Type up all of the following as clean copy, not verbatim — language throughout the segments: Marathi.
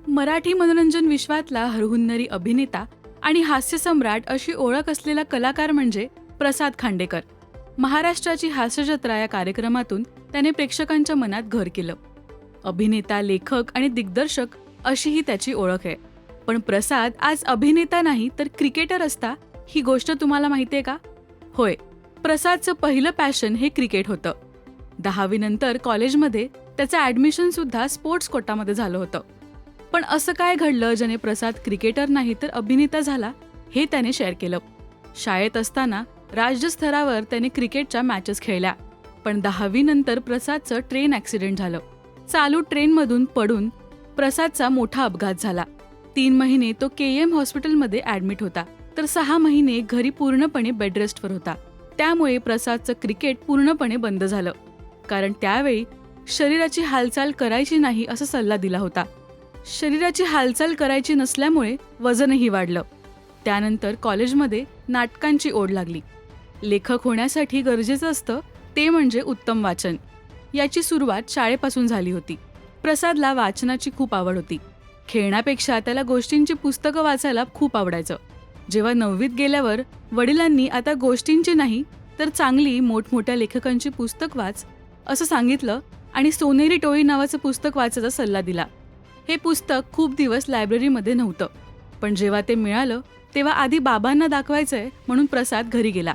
मराठी मनोरंजन विश्वातला हरहुन्नरी अभिनेता आणि हास्यसम्राट अशी ओळख असलेला कलाकार म्हणजे प्रसाद खांडेकर. महाराष्ट्राची हास्यजत्रा या कार्यक्रमातून त्याने प्रेक्षकांच्या मनात घर केलं. अभिनेता, लेखक आणि दिग्दर्शक अशीही त्याची ओळख आहे. पण प्रसाद आज अभिनेता नाही तर क्रिकेटर असता, ही गोष्ट तुम्हाला माहितीये का? होय, प्रसादचं पहिलं पॅशन हे क्रिकेट होतं. 10वी नंतर कॉलेजमध्ये त्याचं ॲडमिशन सुद्धा स्पोर्ट्स कोटामध्ये झालं होतं. पण असं काय घडलं ज्याने प्रसाद क्रिकेटर नाही तर अभिनेता झाला, हे त्याने शेअर केलं. शाळेत असताना राज्यस्तरावर त्याने क्रिकेटच्या मॅचेस खेळल्या. पण 10वी नंतर प्रसादचं ट्रेन ॲक्सिडेंट झालं. चालू ट्रेनमधून पडून प्रसादचा मोठा अपघात झाला. 3 महिने तो KM हॉस्पिटलमध्ये ॲडमिट होता, तर 6 महिने घरी पूर्णपणे बेडरेस्टवर होता. त्यामुळे प्रसादचं क्रिकेट पूर्णपणे बंद झालं, कारण त्यावेळी शरीराची हालचाल करायची नाही असा सल्ला दिला होता. शरीराची हालचाल करायची नसल्यामुळे वजनही वाढलं. त्यानंतर कॉलेजमध्ये नाटकांची ओढ लागली. लेखक होण्यासाठी गरजेचं असतं ते म्हणजे उत्तम वाचन. याची सुरुवात शाळेपासून झाली होती. प्रसादला वाचनाची खूप आवड होती. खेळण्यापेक्षा त्याला गोष्टींची पुस्तकं वाचायला खूप आवडायचं. जेव्हा 9वीत गेल्यावर वडिलांनी आता गोष्टींची नाही तर चांगली मोठमोठ्या लेखकांची पुस्तक वाच असं सांगितलं आणि सोनेरी टोळी नावाचं पुस्तक वाचायचा सल्ला दिला. हे पुस्तक खूप दिवस लायब्ररीमध्ये नव्हतं, पण जेव्हा ते मिळालं तेव्हा आधी बाबांना दाखवायचंय म्हणून प्रसाद घरी गेला.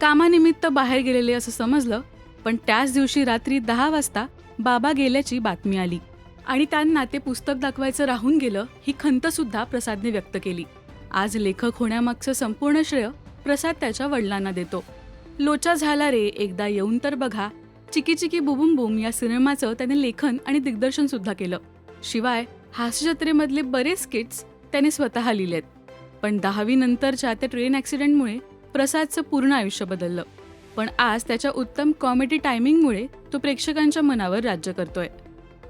कामानिमित्त बाहेर गेलेले असं समजलं, पण त्याच दिवशी रात्री 10 वाजता बाबा गेल्याची बातमी आली आणि त्यांना ते पुस्तक दाखवायचं राहून गेलं, ही खंत सुद्धा प्रसादने व्यक्त केली. आज लेखक होण्यामागचं संपूर्ण श्रेय प्रसाद त्याच्या वडिलांना देतो. लोचा झाला रे एकदा येऊन तर बघा, चिकी चिकी बुबुम बुम या सिनेमाचं त्याने लेखन आणि दिग्दर्शन सुद्धा केलं. शिवाय हास्यजत्रेमधले बरेच स्किट्स त्याने स्वतः लिहिलेत. पण 10वी नंतरच्या त्या ट्रेन ॲक्सिडेंटमुळे प्रसादचं पूर्ण आयुष्य बदललं. पण आज त्याच्या उत्तम कॉमेडी टायमिंगमुळे तो प्रेक्षकांच्या मनावर राज्य करतोय.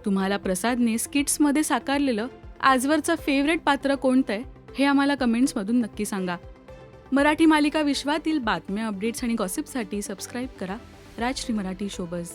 तुम्हाला प्रसादने स्किट्समध्ये साकारलेलं आजवरचं फेवरेट पात्र कोणतंय हे आम्हाला कमेंट्समधून नक्की सांगा. मराठी मालिका विश्वातील बातम्या, अपडेट्स आणि गॉसिपसाठी सबस्क्राईब करा राजश्री मराठी शोबज.